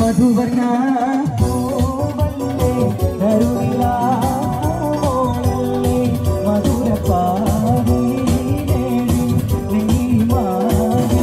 मधुवर्णा पूवल्ले करुणिला पूवोल्ले मधुर पारीने नी मारी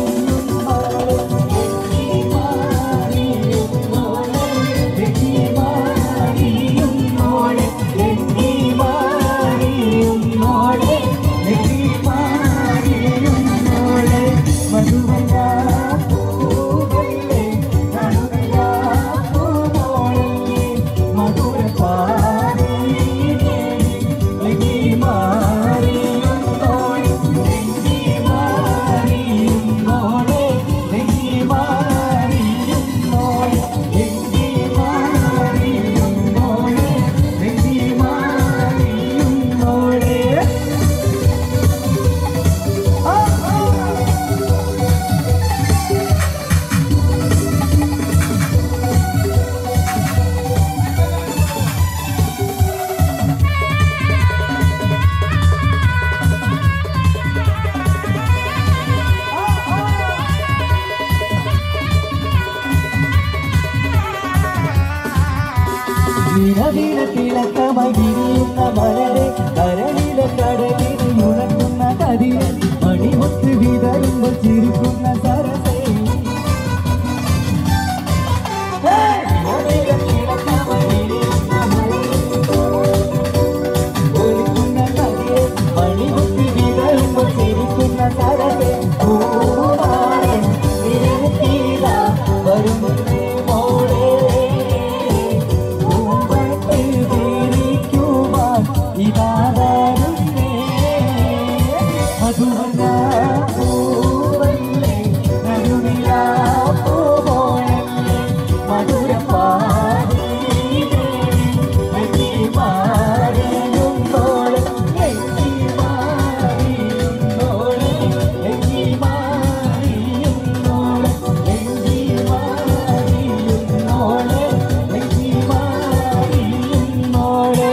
തിളക്കമായി വിരിയുന്ന മലരെ കരളിലെ കടലിൽ ഉണക്കുന്ന കതിരെ മണിമുത്ത് വിതറുമ്പോൾ ചിരിക്കുന്ന സരസേ തിളക്കമായി വിരിയുന്ന ഒലിക്കുന്ന കതിരെ മണിമുത്ത് വിതറുമ്പോൾ ചിരിക്കുന്ന സരസേ വരുന്നേ മോളെ മധുവർണ്ണ പൂവല്ലേ കരുണിലാ പൂവോളല്ലേ മധുര പാരീനെ നെറ്റി മാറിയുന്നോളെ നെറ്റി മാറിയുന്നോളെ നെറ്റി മാറിയുന്നോളെ നെറ്റി മാറിയുന്നോളെ നെറ്റി മാറിയുന്നോളെ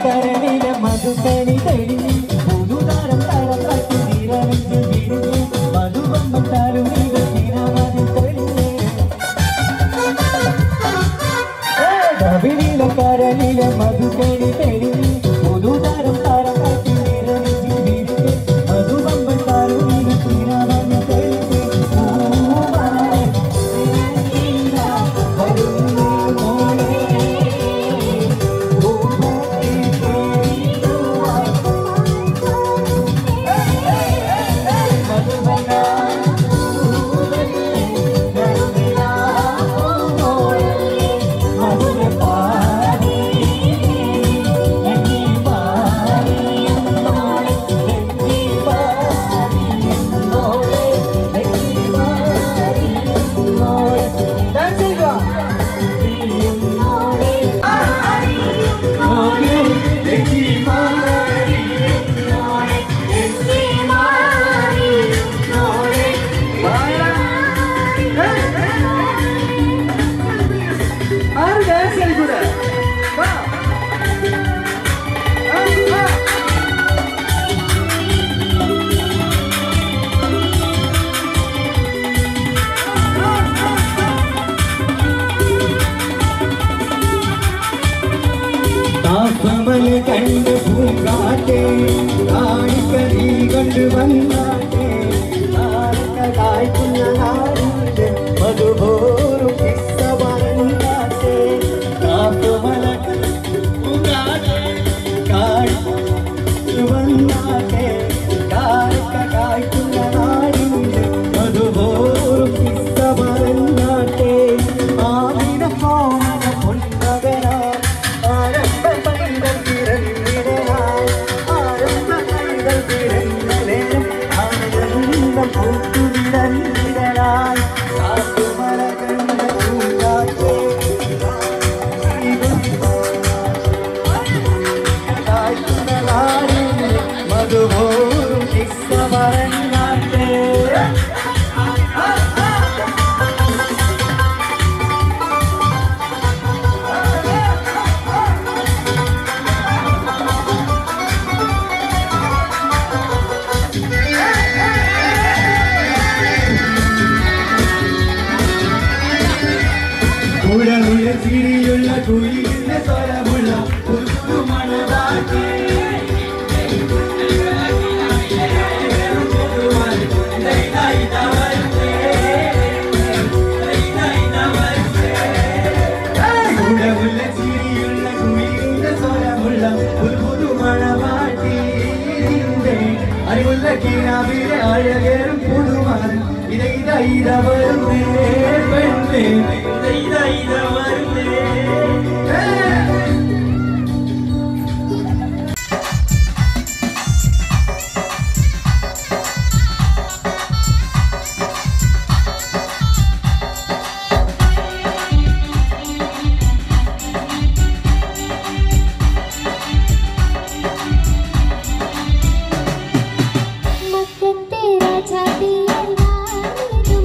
കരളിലെ മധുക്കണി തെളിഞ്ഞ് പുതുതാരം തരം തട്ടി നിറവിച്ച് വിരിഞ്ഞ് മധുവമ്പം തരുണികൾ ദിനമതി തെളിഞ്ഞ് താപമല കണ്ട് പൂങ്കാറ്റേ കാണിക്കരീ കൊണ്ട് വന്നാട്ടെ കായ്ക്കുന്ന നാടിന്റെ മധുപോറും കിസ്സ പറഞ്ഞാട്ടെ താപമല പൂങ്കാറ്റേ കാണിച്ചു വന്നാട്ടെ കായ്ക്കുന്ന നാടിന്റെ മധുപോറും കിസ്സ പറഞ്ഞാട്ടെ ആവിന കോമന പൊന്നകനാ മധുപോറും കിസ്സ പറഞ്ഞാട്ടെ കുഴലിയ ചിരിയുള്ള കുയിലിന്റെ സ്വരമുള്ള ഒരു മണവാട്ടി കുഴലുള്ള ചിരിയുള്ള കുയിലിന്റെ സ്വരമുള്ള ഒരു പുതുമണവാട്ടി അറിവുള്ള കിനാവിലെ അഴകേറും പുതുമാൻ ഇത വരുന്നേ പെണ്ണേ ഇത വരുന്നേ तेरा छाती है तुम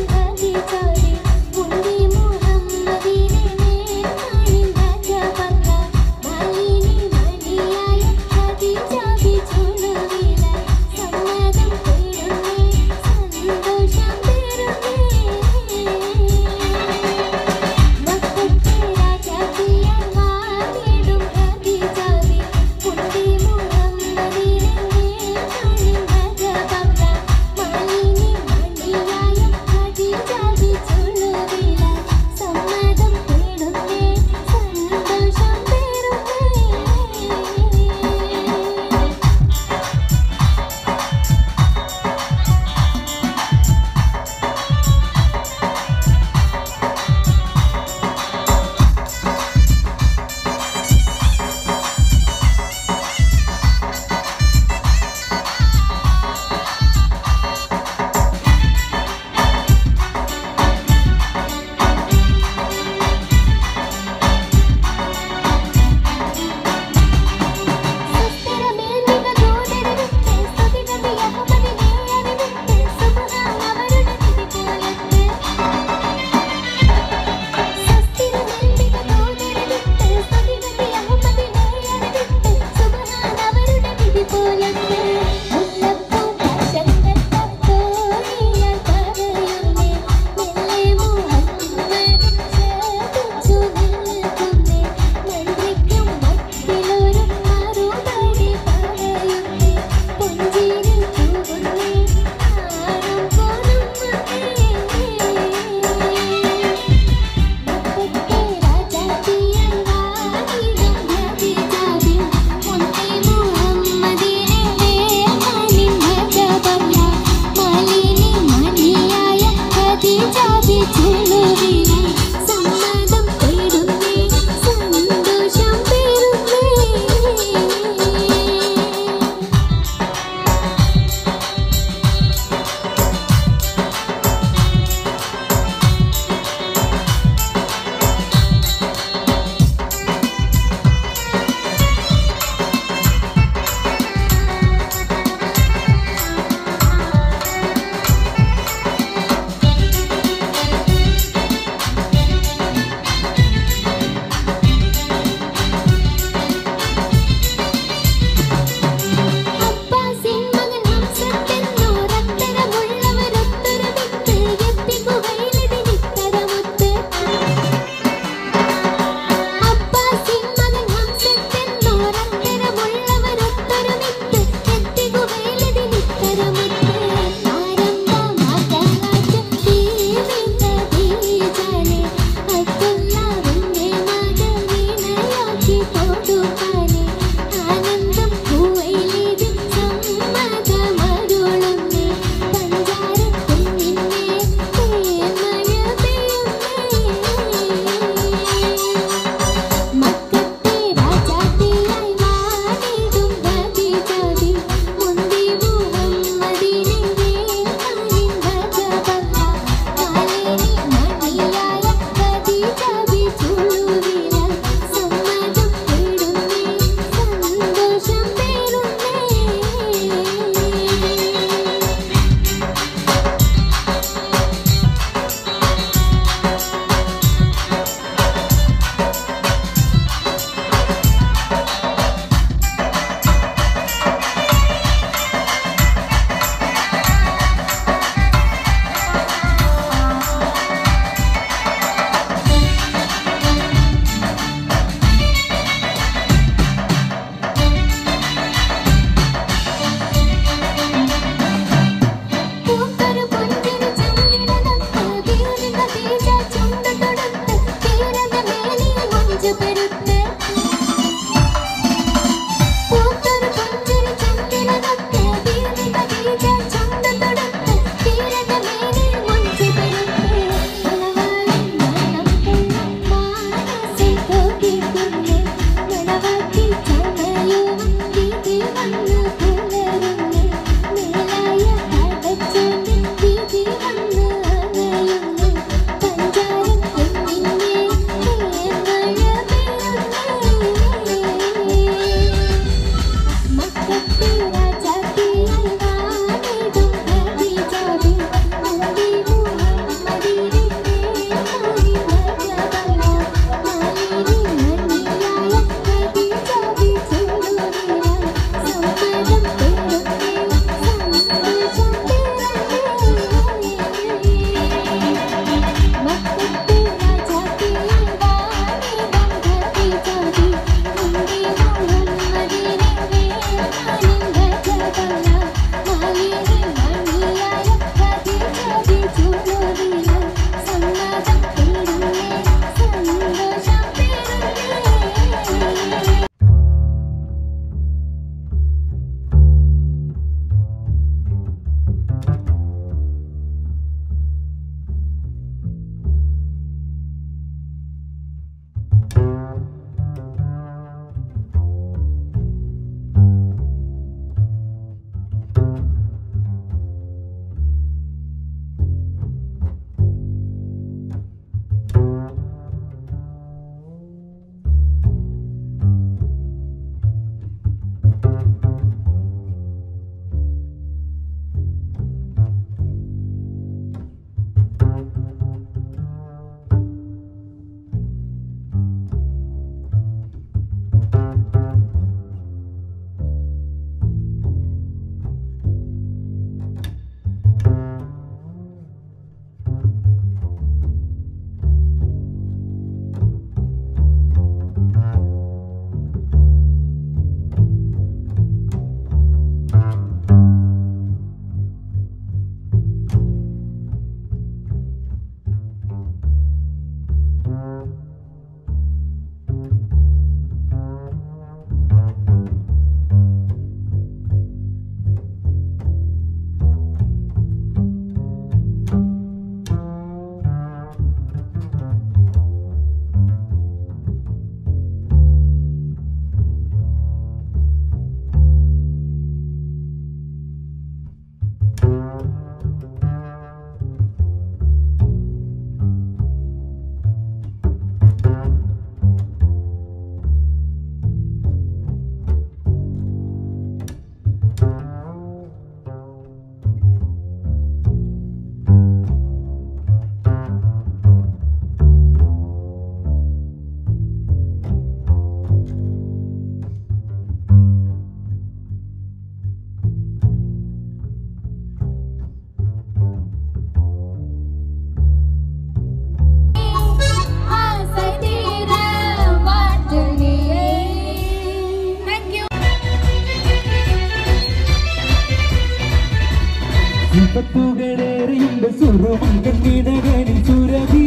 പത്തുകളേറിയുണ്ട് സുറുമങ്കീടകളിൽ സുരഭി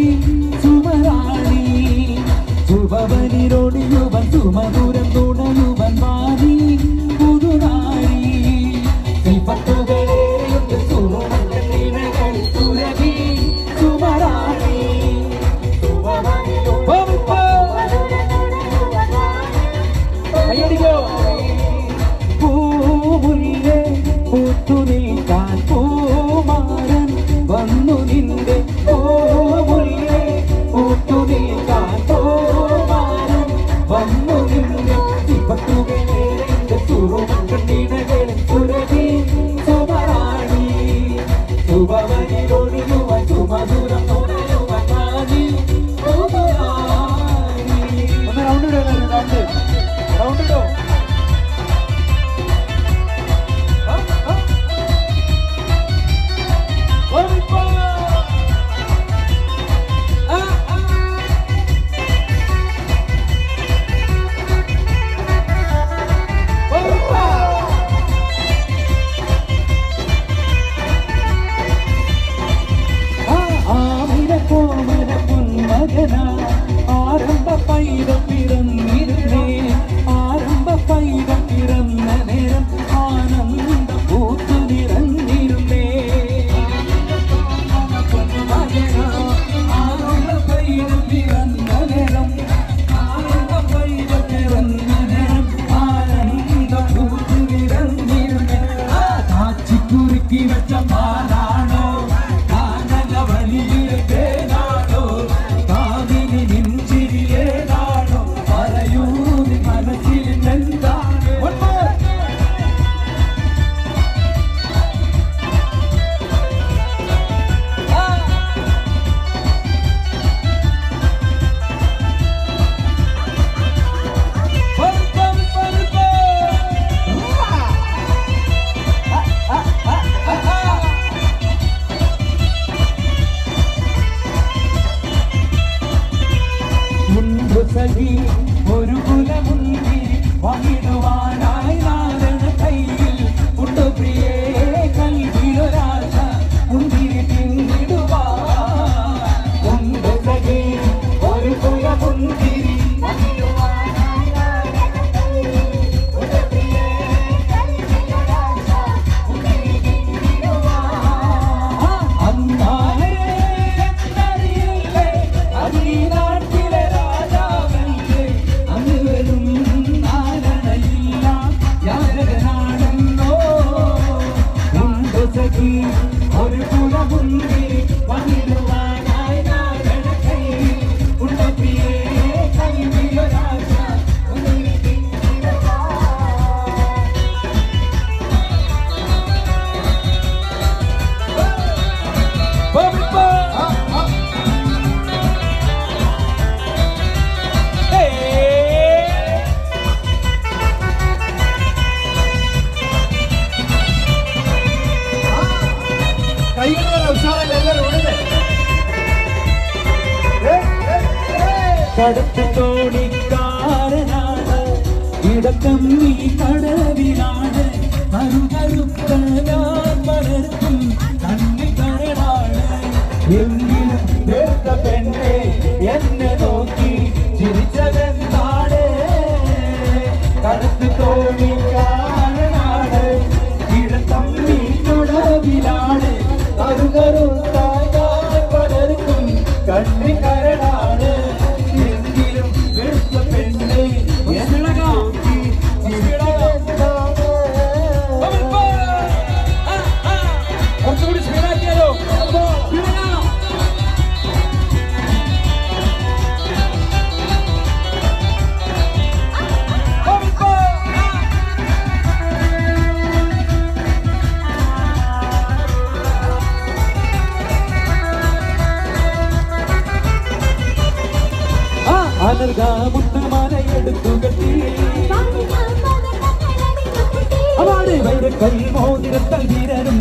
സുമരാണി ചുവവനിരോടിയുവൻ സുമധുരം തുണയുവൻ വാരി പുതുനാരി പത്തുകളേറിയുണ്ട് സുറുമങ്കീടകളിൽ സുരഭി സുമരാണി പൂമുല്ലേ പൂത്തുനിൽക്കാൻ പൂമാരൻ വന്നു നിന്റെ പൂമുല്ലേ പൂത്തുനിൽക്കാൻ പൂമാരൻ വന്നു നിന്റെ പൈതം പിറന്നിരുന്നേ ആരംഭ പൈതം പിറന്ന നേരം ആനന്ദ പൂത്തു നിറഞ്ഞിരുന്നേ ആരംഭ പൈതം പിറന്ന നേരം ആരംഭ പൈതം പിറന്ന നേരം ആനന്ദ പൂത്തു നിറഞ്ഞിരുന്നേ കാച്ചിക്കുറുക്കി വെച്ച പാലാണോ കാനല വലിയ തേനാണോ കാവിനി നെഞ്ചിരിയേതാണോ പറയൂ നീ മനസ്സിൽ എന്താണ് സഖി ഒരു കുലമുന്തിരി വാങ്ങിടുവാനായി നാരണ കയ്യിൽ ഉണ്ടു പ്രിയേ കൽവിലൊരാശ മുന്തിരി പിന്നിടുവാ ഉണ്ട് സഖി ഒരു കുലമുന്തിരി വാങ്ങിടുവാനായി നാരണ കയ്യിൽ ഉണ്ടു പ്രിയേ കൽവിലൊരാശ മുന്തിരി പിന്നിടുവാ അന്നാരേ എന്നറിയില്ലേ അതിനാട്ടിലെ ഒരു കുലമുന്തിരി വന്നിടുവാനായി നാരണ കയ്യിൽ ഉണ്ട പ്രിയേ കൽവിലൊരാശ മുന്തിരി പിന്നിടുവാ കടത്ത് തോണിക്കാരനാണ് ഇടക്കം നീ കടവിലാണ് കരുകരുത്ത ഞാൻ വളർത്തും കണ്ണിൽ കരടാണ് എങ്കിലും വേർത്ത പെണ്ണെ എന്നെ നോക്കി ചിരിച്ചതെന്താണ് കടത്ത് തോണിക്കാരനാണ് ഇടക്കം നീ കടവിലാണ് കരുകരുത്ത ഞാൻ വളർത്തും കണ്ണിൽ കരടാണ് മുത്തുമാലയെടുത്തു കെട്ടി അവള് വൈരക്കൽ മോതിരത്തൽ വീരരും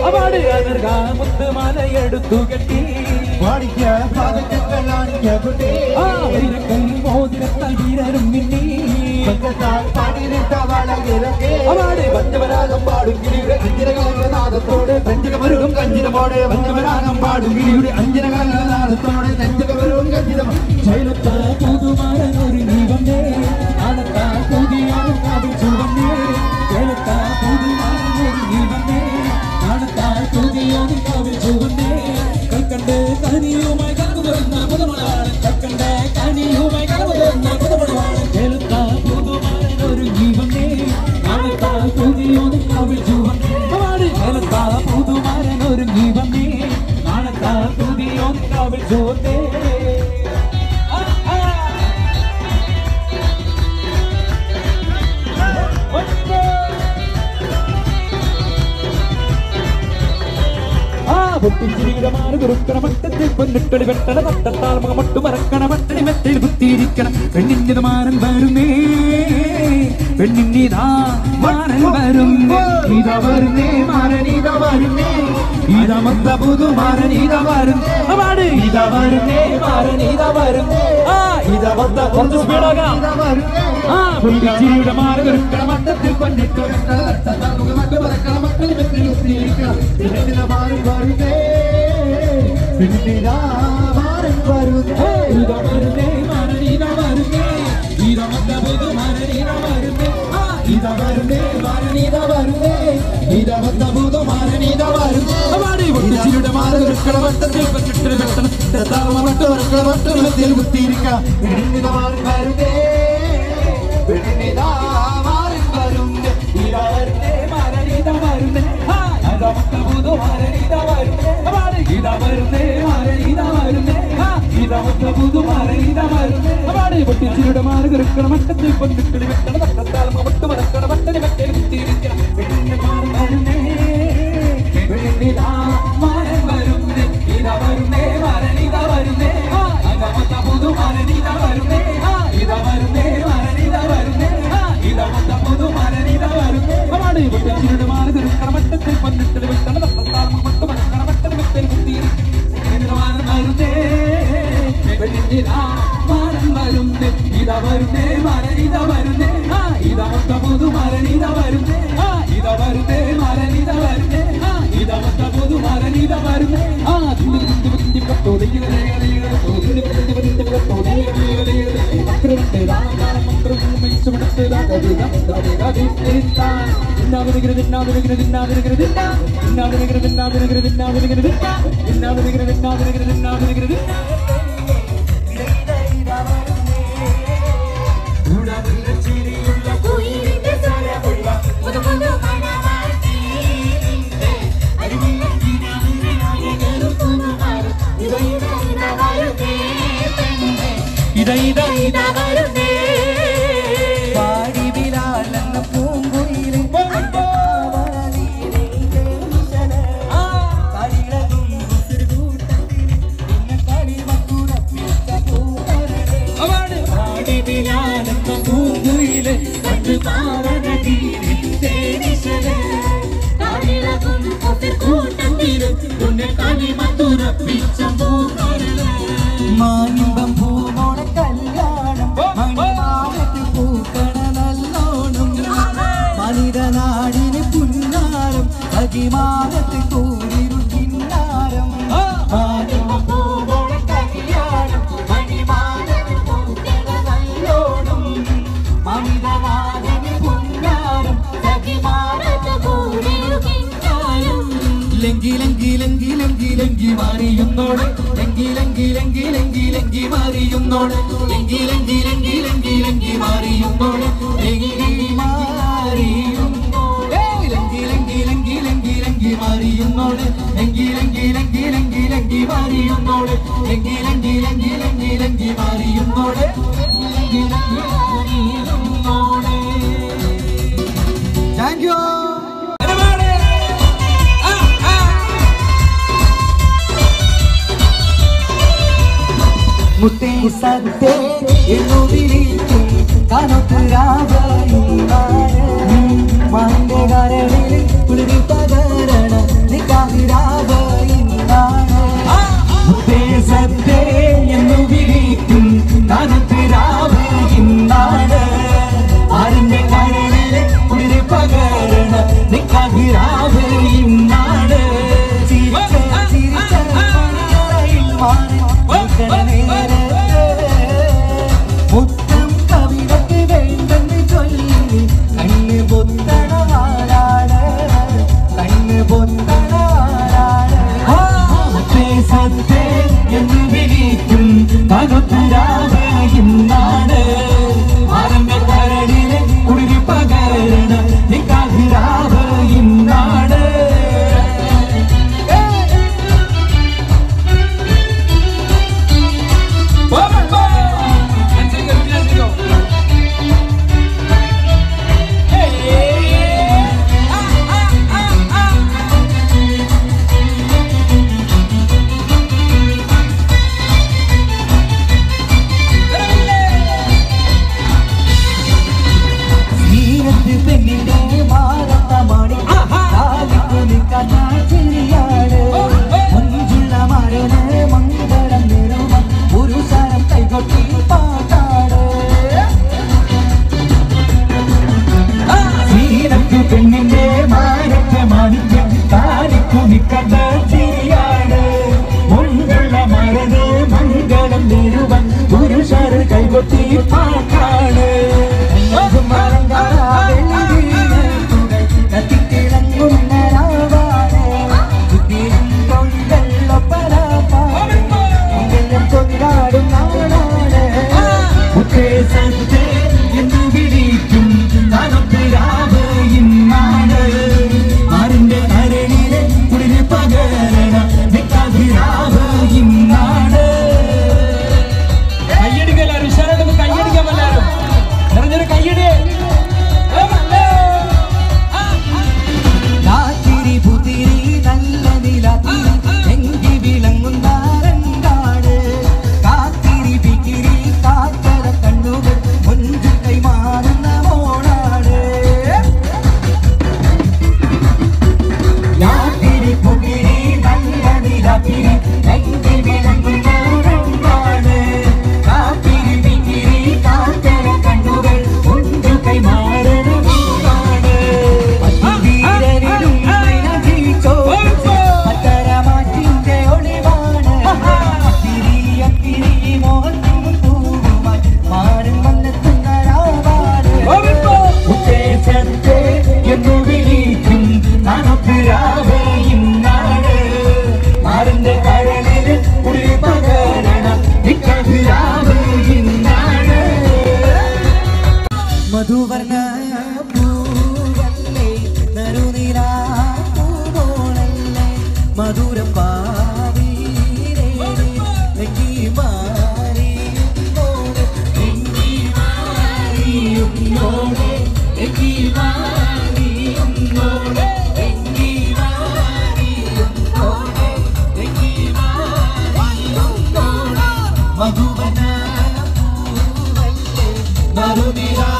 അവള് അനർഗ മുത്തുമാലയെടുത്തു കെട്ടി വൈരക്കൽ മോതിരത്തൽ വീരരും അവള് വഞ്ചവരാഗം പാടും കിളിയുടെ അഞ്ചിനകാലനാഥത്തോടെ തഞ്ചകമരുകും കഞ്ചിരമോടെ വഞ്ചവരാഗം പാടും കിളിയുടെ അഞ്ചിനകാലനാഥത്തോടെ തഞ്ചകമരുകും കഞ്ചിരം ശൈലത്ത പുതുമാരൻ ഒരു ജീവന്റെ ആനത്ത പുതിയാണ് കാവിൽ ചുവന്നേ ശൈലത്ത പുതുമാരൻ ഒരു ജീവന്റെ ആനത്ത പുതിയാണ് കാവിൽ ചുവന്നേ കൽക്കണ്ട് കനിയുമായി കടന്നു വരുന്ന പുതുമണവാളൻ കൽക്കണ്ട് കനിയുമായി കടന്നു വരുന്ന പുതുമണവാളൻ ശൈലത്ത പുതുമാരൻ ഒരു ജീവന്റെ ആനത്ത പുതിയാണ് കാവിൽ ചുവന്നേ ശൈലത്ത പുതുമാരൻ ഒരു ജീവന്റെ ആനത്ത പുതിയാണ് കാവിൽ ചുവന്നേ പൊട്ടിച്ചിരിയുടെ മാറി കുറുക്കണ മട്ടത്തിൽ പൊന്നിട്ടൊളി വെട്ടണ തട്ടത്താൽ മുഖമൊട്ടു മറക്കണ മട്ടണി മെത്തയിൽ കുത്തിയിരിക്കണം പെണ്ണിന്റെ മാരൻ വരുന്നേ പെണ്ണിന്നിതാ മാരൻ വരുന്നേ ഇതാ വരുന്നേ മാരൻ ഇതാ വരുന്നേ ഇതാ മൊത്ത പുതു മാരൻ ഇതാ വരുന്നേ അവാട് ഇതാ വരുന്നേ മാരൻ ഇതാ വരുന്നേ ഇതാ മൊത്ത കുറച്ച് സ്പീഡാകാം പൊട്ടിച്ചിരിയുടെ മാറി കുറുക്കണ മട്ടത്തിൽ പൊന്നിട്ടൊളി വെട്ടണ തട്ടത്താൽ മുഖമൊട്ടു മറക്കണ മട്ടണി മെത്തയിൽ കുത്തിയിരിക്കണം പെണ്ണിന്റെ മാരൻ വരുന്നേ പെണ്ണിതാ മാരൻ ഇതമത്ത പുതുമാരനീത വരുന്നേ പാടി ഒട്ടിച്ചിരുടെ മാറുകള വട്ടത്തിൽ പറ്റിട്ട് വെട്ടണം താമട്ട് വർക്കള വട്ടത്തിൽ കുത്തിയിരിക്കാം പെണ്ണിത മാറി വരുന്നേ പെണ്ണിതാ മാറി വരുന്നേ ഇതാ വരുന്നേ മാരനീത വരുന്നേ ഇതമത്ത പുതുമാരനീത വരുന്നേ പാടി ഇതാ വരുന്നേ മാരനീത വരുന്നേ ഇതമത്ത പുതുമാരനീത വരുന്നേ പാടി ഒട്ടിച്ചിരുടെ മാറുകള വട്ടത്തിൽ പറ്റിട്ട് വെട്ടണം താമട്ട് വർക്കള വട്ടത്തിൽ കുത്തിയിരിക്കാം പെണ്ണിത മാറി വരുന്നേ പെണ്ണിതാ മാറി വരുന്നേ ഇതാ വരുന്നേ മാരനീത വരുന്നേ ഇതമത്ത പുതുമാരനീത വരുന്നേ ഇതാ വരുന്നേ മാരനീത വരുന്നേ ഇതമത്ത പുതുമാരനീത വരുന്നേ പാടി ഒട്ടിച്ചിരുടെ മാറുകള വട്ടത്തിൽ പറ്റിട്ട് വെട്ടണം താമട്ട് വർക്കള വട്ടത്തിൽ കുത്തിയിരിക്കാം പെണ്ണിതാ മാറി വരുന്നേ ഇതാ വരുന്നേ മാരനീത വരുന്നേ ഇതമത്ത പുതുമാരനീത വരുന്നേ ഇതാ വരുന്നേ മാരനീത വരുന്നേ ഇതമത്ത പുതുമാരനീത വരുന്നേ പാടി ബിലാലെന്ന പൂങ്കുയിലെ മാനിമ്പം പൂമോണ കല്യാണം മണിമാലത്ത് പൂക്കണ നല്ലോണം മനിതനാടിന് പുന്നാരം അകിമാനത്ത് കൂരിരുൾ കിന്നാരം മാനിമ്പം പൂമോണ കല്യാണം മണിമാലത്ത് പൂക്കണ നല്ലോണം മനിതനാടിന് പുന്നാരം അകിമാനത്ത് കൂരിരുൾ കിന്നാരം ലങ്കി ലങ്കി ലങ്കി ലങ്കി ലങ്കി മാറിയുന്നോടെ ലങ്കി ലങ്കി ലങ്കി ലങ്കി ലങ്കി മാറിയുന്നോടെ ലങ്കി ലങ്കി ലങ്കി ലങ്കി ലങ്കി മാറിയുന്നോടെ ലങ്കി മാറിയുന്നോടെ ലങ്കി ലങ്കി ലങ്കി ലങ്കി ലങ്കി മാറിയുന്നോടെ ലങ്കി ലങ്കി ലങ്കി ലങ്കി ലങ്കി മാറിയുന്നോടെ ലങ്കി ലങ്കി ലങ്കി ലങ്കി ലങ്കി മാറിയുന്നോടെ ലങ്കി ലങ്കി മാറിയുന്നോടെ. Thank you. മുത്തേ സത്തേ എന്നു വിളിക്കും കനോത്തുരാവയിന്നാണ് മാന്റെ കരളിൽ കുളിരി പകരണ നിക്കാഹിരാവയിന്നാണ് മുത്തേ സത്തേ എന്നു വിളിക്കും കനോത്തുരാവയിന്നാണ് ആരിന്റെ കരളിൽ കുളിരി പകരണ നിക്കാഹിരാവയിന്നാണ് ചിരിച്ച ചിരിച്ച മണിയറയിൽ മാറി മുത്തം കവിതയ്ക്ക് വേണ്ടെന്ന് ചൊല്ലി കണ്ണ് പൊത്തണവാനാണ് കണ്ണ് പൊത്തണവാനാണ് സത്തേ എന്ന് വിളിക്കും പകത്തുരാവയുന്നാണ് ആരംഭ കരടിലെ കുളിരി പകരണ നിക്കാഹിരാവയുന്നാണ്. പെണ്ണിന്റെ മാനത്തെ മാണിക്യം താലിക്കുനിക്കഥ ചിരിയാണ് മുൻകുള്ള മരത് മംഗളം നേരുവൻ പുരുഷർ കൈകൊട്ടി പാട്ടാണ് കത്തിക്കിളങ്ങുന്ന മധുവർണ്ണ പൂവല്ലേ നറുനിലാ പൂവോളല്ലേ മധുരം പാവീരേ എങ്കി മാറിയുന്നോടെ എങ്കി മാറിയുന്നോടെ എങ്കി മാറിയുന്നോടെ എങ്കി മാറിയുന്നോടെ എങ്കി മാറിയുന്നോടെ മധുവർണ്ണ പൂവല്ലേ നറുനിലാ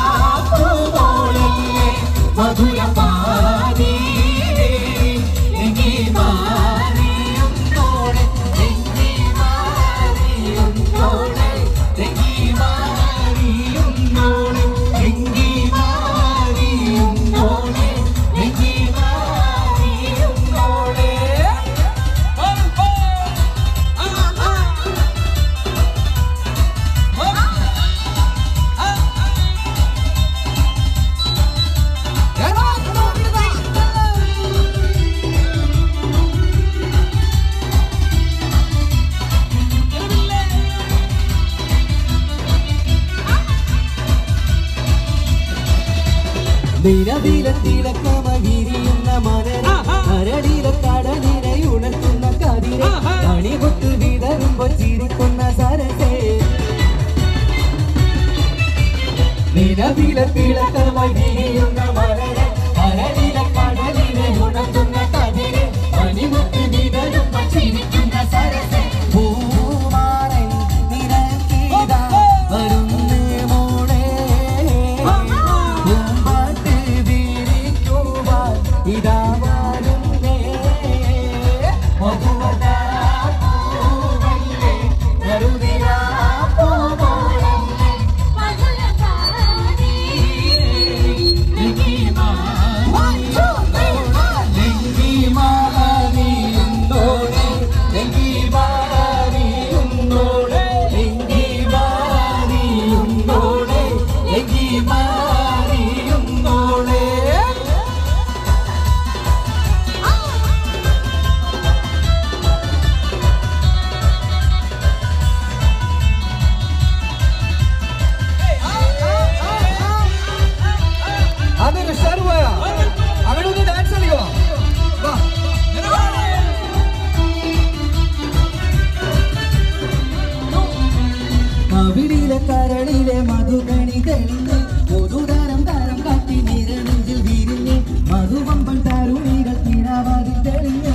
തിളക്കമകിരിയുന്ന മലര കരടില കടലിനെ ഉണർത്തുന്ന കതിരെ മണികൊട്ട് വിതറുമ്പോൾ ചിരിക്കുന്ന സരസേ നിലവില തിളക്കമകിരിയുന്ന മലര കരടില കടലിനെ ഉണർത്തുന്ന കതിരെ മണികൊട്ട് വിതറുമ്പോൾ ചിരിക്കുന്ന സരസേ പൂമാരൻ നിരക്കിത വരുന്നേ മോളെ ഇതാ വരുന്നേ മധുവർണ്ണ പൂവല്ലേ നറുനിലാ പൂവോളല്ലേ മധുരം പാവീരേ എങ്കി മാറിയുന്നോടെ എങ്കി മാറിയുന്നോടെ എങ്കി മാറിയുന്നോടെ എങ്കി മാറിയുന്നോടെ എങ്കി മാറിയുന്നോടെ കരളിലെ മധുകണി തെളിഞ്ഞ് പൊതുതരം തരം കാട്ടി നിരനെഞ്ചിൽ വിരിഞ്ഞ് മധുവമ്പൻ തരുണികൾ കിണവാതിൽ തെളിഞ്ഞ്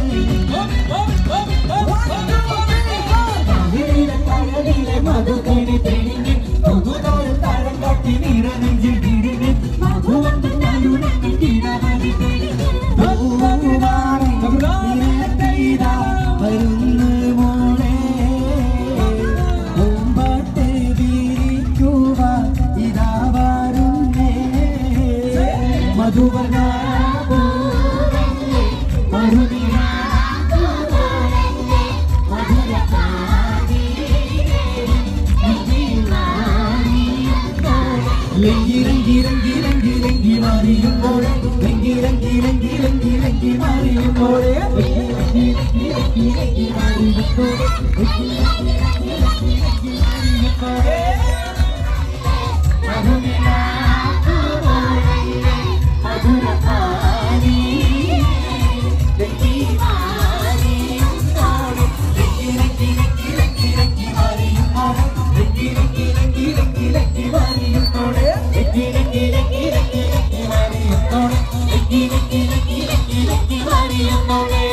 കരളിലെ മധുകണി തെളിഞ്ഞ് പൊതുതരം തരം കാട്ടി നിരനെഞ്ചിൽ വിരിഞ്ഞ് മധുവമ്പൻ തരുണികൾ കിണവാതിൽ തെളിഞ്ഞ് വരുന്നു മോളെ മധുവർണ്ണ പൂവല്ലേ നറുനിലാ പൂവോളല്ലേ മധുരം പാവീരേ എങ്കി മാറിയുന്നോടെ ലങ്കി ലങ്കി ലങ്കി ലങ്കി ലങ്കി മാറിയുന്നോടെ ലങ്കി ലങ്കി ലങ്കി ലങ്കി ലങ്കി മാറിയുന്നോടെ ലങ്കി ലങ്കി ലങ്കി ലങ്കി മാറിയുന്നോടെ ലങ്കി ലങ്കി ലങ്കി ലങ്കി മാറിയുന്നോടെ മധുനിലാ പൂവോളല്ലേ മധുരം പാവീരേ എങ്കി മാറിയുന്നോടെ ലങ്കി ലങ്കി ലങ്കി ലങ്കി ലങ്കി മാറിയുന്നോടെ ലങ്കി ലങ്കി ലങ്കി ലങ്കി ലങ്കി മാറിയുന്നോടെ ലങ്കി ലങ്കി ലങ്കി ലങ്കി ലങ്കി മാറിയുന്നോടെ ലങ്കി ലങ്കി ലങ്കി ലങ്കി ലങ്കി മാറിയുന്നോടെ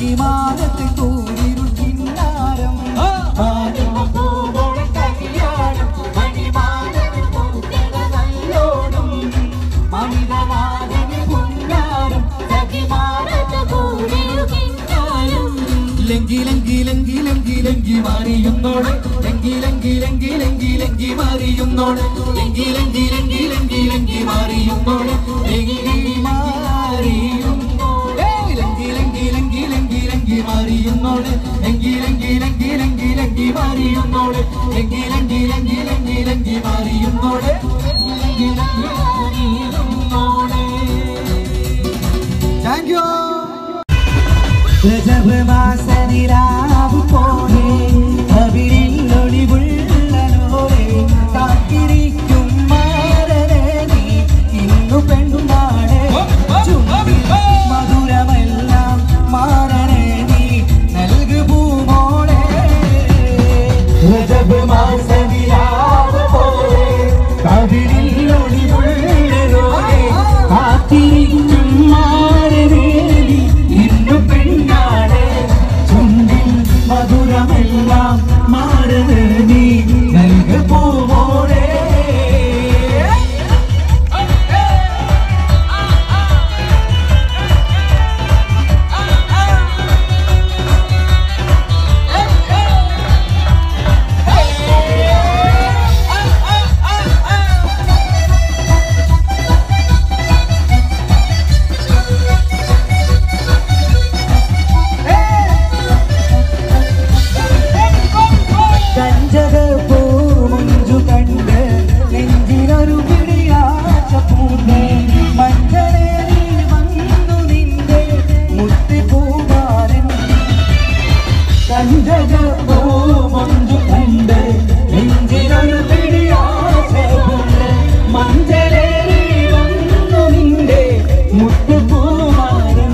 സഖിമാനത്തിൽ കൂടിരു കിന്നാരം കല്യാണം മണിമാനത്തിൽ പൂക്കണ നല്ലോണം മമിതനാഥന് പുന്നാരം സഖിമാനത്തിൽ കൂടിരു കിന്നാരം ലങ്കി ലങ്കി ലങ്കി ലങ്കി ലങ്കി മാറിയുന്നോട് ലങ്കി ലങ്കി ലങ്കി ലങ്കി ലങ്കി മാറിയുന്നോട് ലങ്കി ലങ്കി ലങ്കി ലങ്കി ലങ്കി മാറിയുന്നോട് ലങ്കി മാറിയുന്നോട് ലങ്കി ലങ്കി ലങ്കി ലങ്കി ലങ്കി മാറിയുന്നോട് ലങ്കി ലങ്കി ലങ്കി ലങ്കി ലങ്കി മാറിയുന്നോട് ലങ്കി ലങ്കി ലങ്കി ലങ്കി ലങ്കി മാറിയുന്നോട് ലങ്കി ലങ്കി മാറിയുന്നോട്. Thank you. രജബ് മാസനിലാവ് പോലെ കവിളിൽ ഒളിവുള്ളലോടെ കാത്തിരിക്കും മാരനെ നീ ഇന്നു പെണ്ണാളെ മധുരമെല്ലാം മാരനെ നീ നൽകു പൂമോളെ. രജബ് മാസനിലാവ് പോലെ കവിളിൽ ഒളിവുള്ളലോടെ കാത്തിരിക്കും മാരനെ നീ ഇന്നു പെണ്ണാളെ ചുണ്ടിൽ മധുരമെല്ലാം മാരനെ നീ നൽകു പൂമോളെ. കഞ്ചകപ്പൂമുഞ്ചു കണ്ട് നെഞ്ചിനൊരു പിടിയാച്ച പൂണ്ട് മഞ്ചളേറി വന്നു നിന്റെ മുത്തിപ്പൂമാരൻ. കഞ്ചകപ്പൂമുഞ്ചു കണ്ട് നെഞ്ചിനൊരു പിടിയാച്ച പൂണ്ട് മഞ്ചളേറി വന്നു നിന്റെ മുത്തിപ്പൂമാരൻ.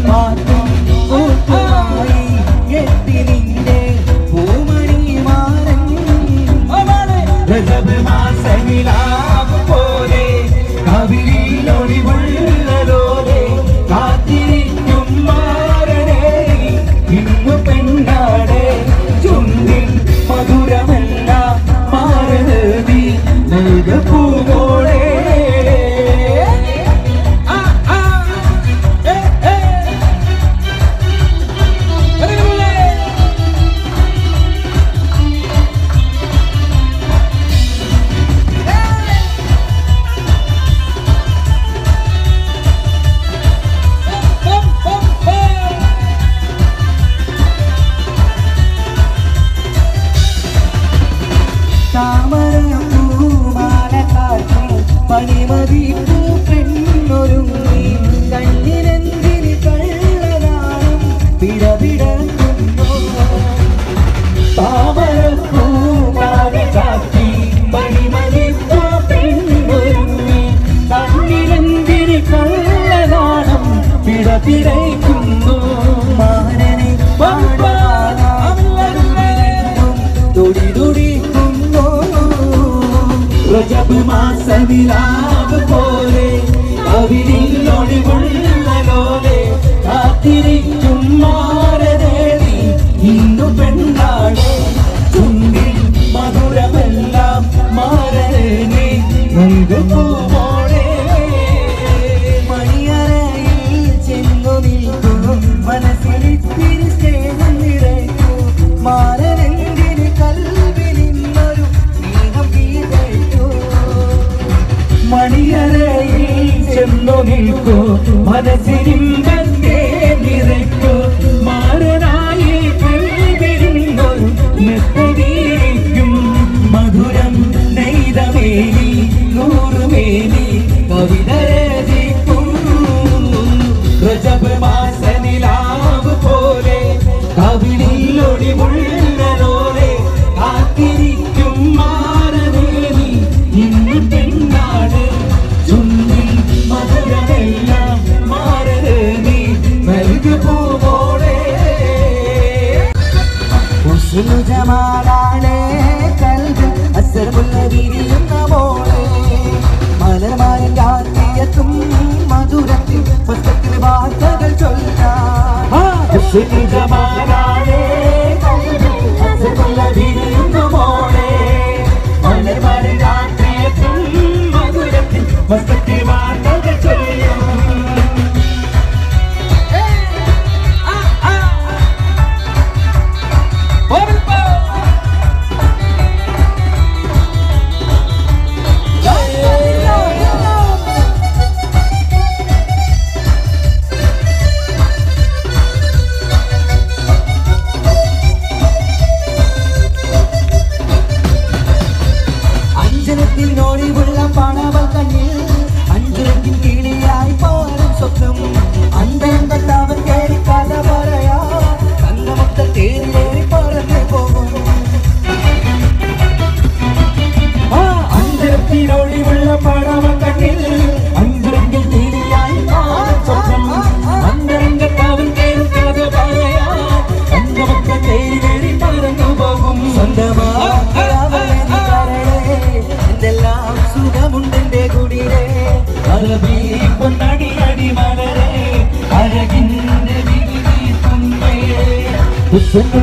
മാറ്റും കൂട്ടുമായി എത്തി നിന്റെ രജബ് മാസനിലാവ് പോലെ കവിളിൽ ഒളിവുള്ളലോടെ കാത്തിരിക്കും മാരനെ ഇന്നു പെണ്ണാടെ ചുണ്ടിൽ മധുരമെല്ലാം മാരനെ നീ നൽകു പൂമോളെ. പണിമതി പെണ്ണൊരുങ്ങി കണ്ണിനെന്തിന് കള്ളനാണം പിടപിടക്കുന്നു. താമരപ്പൂമാല ചാത്തി പണിമതി പെണ്ണൊരുങ്ങി കണ്ണിനെന്തിന് കള്ളനാണം പിടപിടയ്ക്കുന്നു. മാരനെ തുടി തുടിക്കുന്നു. രജബ് മാസനിലാവ് പോലെ കവിളിൽ ഒളിവുള്ളലോടെ കാത്തിരിക്കും മാരനെ നീ ഇന്നു പെണ്ണാളെ ചുണ്ടിൽ മധുരമെല്ലാം മാരനെ നീ നൽകു പൂമോളെ. മണിയറയിൽ ചെന്നു നിൽക്കും മനസ്സിലിത്തിരി സ്നേഹം നിറയ്ക്കൂ മാരനെന്തിന് കൽവിലിന്നൊരു സ്നേഹം വീതയ്ക്കൂ. മണിയറയിൽ ചെന്നു നിൽക്കൂ മനസ്സിലിമ്പത്തെ നിറയ്ക്കൂ മാരനായി കൽവിലിന്നൊരു മെത്തടിയിരിക്കും. മധുരം നെയ്തമേനി നൂറുമേനി കവിത രചിക്കും. രജബ് മാസനിലാവ് പോലെ കവിളിൽ ഒളിവുള്ളലോടെ കാത്തിരിക്കും മാരനെ നീ ഇന്നു പെണ്ണാട് ചുണ്ടിൽ മധുരമെല്ലാം മാരനെ നീ നൽകു പൂമോളെ. ജമാലാളെ കൽബ് അസർമുള്ള വിരിയുന്ന മോളെ മലർമായ രാത്രിയത്തും മധുരത്തിൽ പുസ്തകത്തിൽ വാർത്തകൾ ചൊല്ലാൻ ജമാലാടേ വിരിയുന്നു മോളെ മലർമല രാത്രിയെത്തും മധുരത്തിൽ വസത്തിൽ വാർത്തകൾ ചൊല്ലും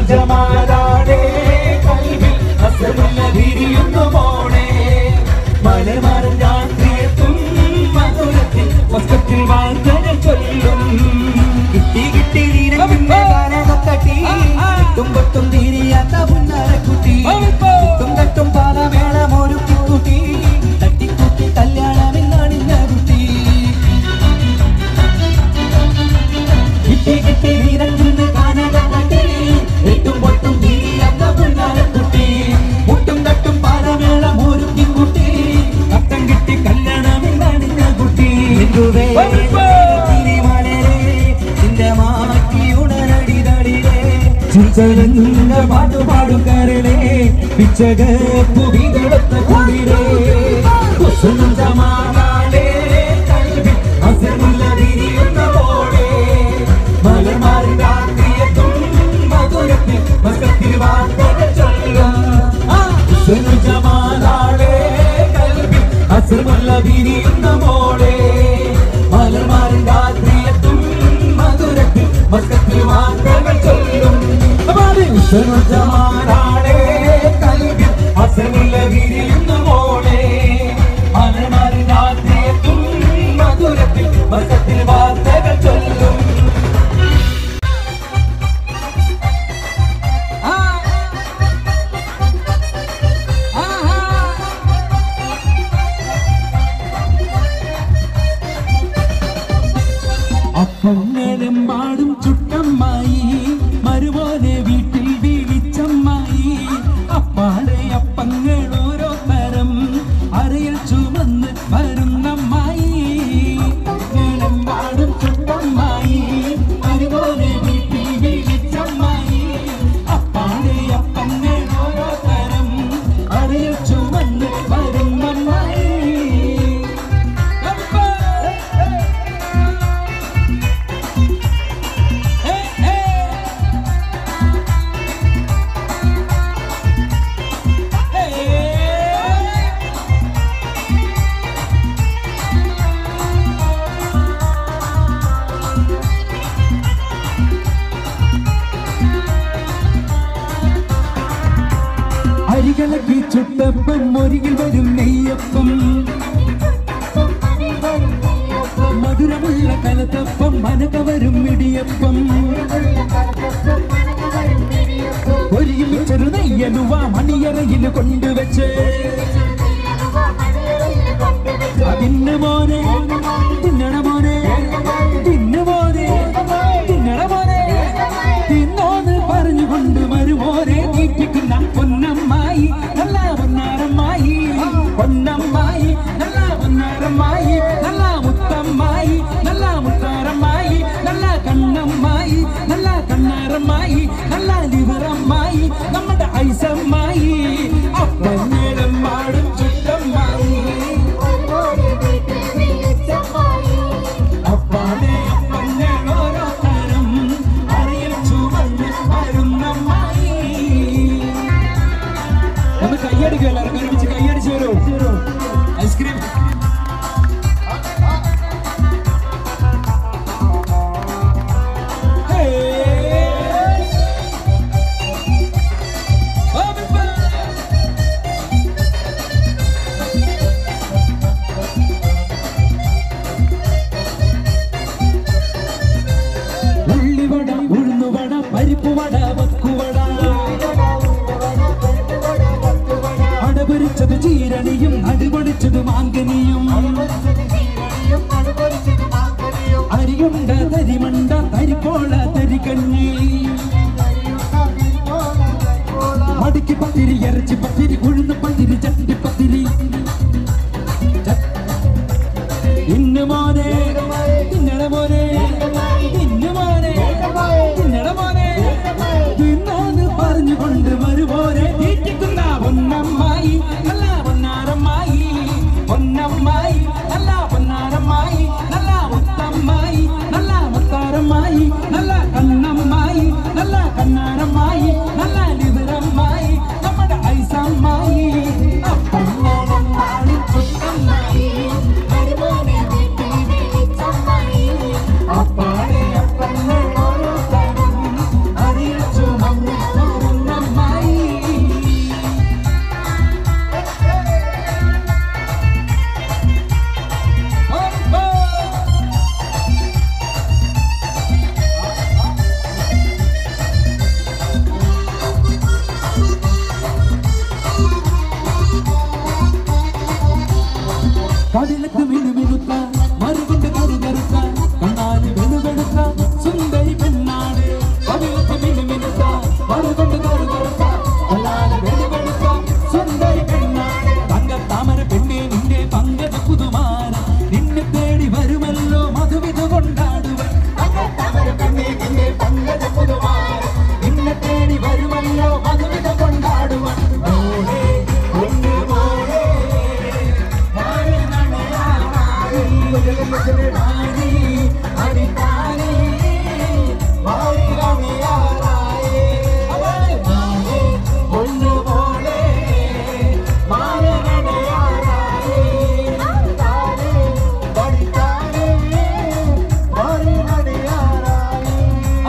ജമാലാടേ കൽവിൽ അസറുള്ള വിരിയുന്നു മോളെ മലർമല രാത്രിയെത്തും മധുരത്തിൽ വസത്തിൽ വാർത്തകൾ ചൊല്ലും കിട്ടി കിട്ടി തട്ടി തുമ്പത്തും തീരിയാത്ത പുന്നാരക്കുട്ടി തുമ്പത്തും പാലമേളം ഒരു കുട്ടി തട്ടിക്കുട്ടി കല്യാണമെന്നണിഞ്ഞ കുട്ടി കിട്ടി കിട്ടി നീരഞ്ചുന്ന് കാനകത്തി എട്ടും പൊട്ടും തീരിയാത്ത പുന്നാരക്കുട്ടി മുട്ടും തട്ടും പാലമേളം ഒരു കുട്ടി തട്ടം കിട്ടി കല്യാണമെന്നണിഞ്ഞ കുട്ടി പാട്ടുപാടും കരളേ പിച്ചകപ്പു വിതളത്ത കുളിരേ ജമാലാടേ കൽവിൽ അസറുള്ള വിരിയുന്ന മോളെ മലർമല രാത്രിയെത്തും മധുരത്തിൽ വസത്തിൽ വാർത്തകൾ ചൊല്ലും ജമാലാടേ കൽവിൽ അസറുള്ള വിരിയുന്ന മോളെ മലർമല രാത്രിയെത്തും മധുരത്തിൽ വസത്തിൽ വാർത്തകൾ ചൊല്ലും ജമാലാടേ കൽവിൽ അസറുള്ള വിരിയുന്ന മോളെ മലർമല രാത്രിയെത്തും മധുരത്തിൽ വസത്തിൽ വാർത്തകൾ ചൊല്ലും അപ്പങ്ങളും പാടും ചുട്ടമ്മായി മരുപോലെ വീട്ടിൽ വിളിച്ചമ്മായി അപ്പാടെ അപ്പങ്ങൾ ഓരോ തരം അരയിൽ ചുമന്ന് വരുന്നമ്മായി അപ്പങ്ങളും പാടും ചുട്ടമ്മായി മരുപോലെ വീട്ടിൽ വിളിച്ചമ്മായി അപ്പാടെ അപ്പങ്ങൾ ഓരോ തരം അരയിൽ ചുമന്ന് വരുന്നമ്മായി അരികളക്കി ചുട്ടപ്പം മൊരികിൽ വരും നെയ്യപ്പം മധുരമുള്ള കലത്തപ്പം മനക വരും ഇടിയപ്പം ഒരിയിൽ ചെറു നെയ്യലുവ മണിയറയിൽ കൊണ്ടുവച്ച് തിന്നു മോനെ തിന്നണ മോനെ തിന്നു മോനെ തിന്നണ മോനെ തിന്നോന്ന് പറഞ്ഞുകൊണ്ട് മരുമോനെ തീറ്റിക്കുന്ന പൊന്നമ്മായി നല്ല പൊന്നാരമ്മായി പൊന്നമ്മായി നല്ല പൊന്നാരമ്മായി നല്ല മുത്തമ്മായി നല്ല മുത്താരമ്മായി നല്ല കണ്ണമ്മായി നല്ല കണ്ണാരമ്മായി നല്ല ലിവറമ്മായി നമ്മുടെ ഐസമ്മായി അപ്പങ്ങളും പാടും ചുട്ടമ്മായി അപ്പാടെ അപ്പങ്ങൾ ഓരോ തരം അറിയിൽ ചുവന്ന് വരുന്നമ്മായി ഒന്ന് കയ്യടിക്കും എല്ലാവരും ഒരുമിച്ച് കയ്യടിച്ചു വരൂ ഐസ്ക്രീം Hey മാങ്കനിയും അരിയുണ്ട തരിമണ്ട തരിപ്പോള തരികഞ്ഞി മടിക്ക് പത്തിരി ഇറച്ചി പത്തിരി ഉഴുന്ന് പത്തിരി ചട്ടി പത്തിരി ഇന്ന് മോനെ തിന്നട മോനെ ഇന്ന് മോനെ തിന്നട മോനെ തിന്നാന്ന് പറഞ്ഞുകൊണ്ട് വരുപോലെ തീറ്റിക്കുന്ന പൊന്നമ്മായി നല്ല പൊന്നാരമ്മായി പൊന്നമ്മായി നല്ല പൊന്നാരമ്മായി നല്ല മുത്തമ്മായി നല്ല മുത്താരമ്മായി നല്ല കണ്ണമ്മായി നല്ല കണ്ണാരമ്മായി നല്ല ലിവരമ്മായി നമ്മുടെ ഐസമ്മായി അപ്പമ്മോണമ്മായി ചുട്ടമ്മായി അപ്പാടെ അപ്പമ്മ ഓരോ തരം അറിയിച്ചു പൊന്നമ്മായി കവിളത്ത് മിനുമിനുത്ത മറുകൊണ്ട് കറുകറുത്ത കണ്ണാല് വെളുവെടുത്ത സുന്ദരി പെണ്ണാട് കവിളത്ത് മിനുമിനുത്ത മറുകൊണ്ട് കറുകറുത്ത കണ്ണാല് വെളുവെടുത്ത സുന്ദരി പെണ്ണാട് തങ്കത്താമര പെണ്ണെ നിന്റെ പങ്കജ പുതുമാര നിന്നെ തേടി വരുമല്ലോ മധുവിധ കൊണ്ടാടുവൻ തങ്കത്താമര പെണ്ണെ നിന്റെ പങ്കജ പുതുമാര നിന്നെ തേടി വരുമല്ലോ മധുവിധ കൊണ്ടാടുവൻ മോളെ പൊന്നു മോളെ മാരി അരിതാനി മാരി രമിയാറായേ മാരി പൊന്നു മോളെ മാരി രമിയാറായേ താനി പഠിതാനി മാരി രമിയാറായേ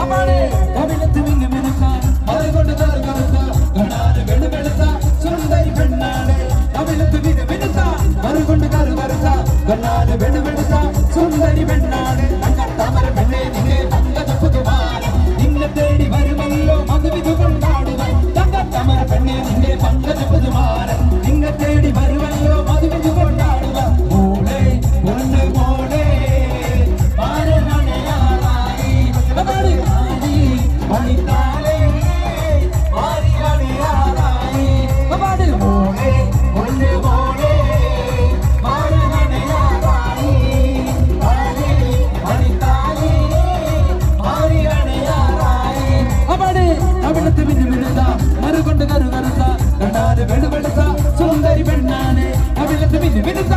അപ്പാടെ കവിളത്ത് മിന്നുമിനുക്കാൻ മറുകൊണ്ട് കറുകറുത്ത കണ്ണാല് വെളുവെളുത്ത സുന്ദരി പെണ്ണാണ് കവിളത്ത് മിനുമിനുത്ത മറുകൊണ്ട് കറുകറുത്ത കണ്ണാല് വെളുവെളുത്ത സുന്ദരി പെണ്ണാണ് തങ്കത്താമര പെണ്ണെ നിന്നെ പങ്കജ പുതുമാര നിന്നെ തേടി വരുമല്ലോ മധുവിധു കൊണ്ടാടുക തങ്കത്താമര പെണ്ണെ നിന്നെ പങ്കജ പുതുമാര നിന്നെ തേടി വരുമല്ലോ മധുവിധു കൊണ്ടാടുക മോളെ പൊന്നു മോളെ മാരനണയാറായി മണിത്താലേ മാരിയണയാറായി മോളെ പൊന്നു മോളെ കവിളത്ത് മിന്നുമിനുത്ത മറുകൊണ്ട് കറുകറുത്ത കണ്ണാല് വെളുവെളുത്ത സുന്ദരി പെണ്ണാണ് കവിളത്ത് മിന്നുമിനുത്ത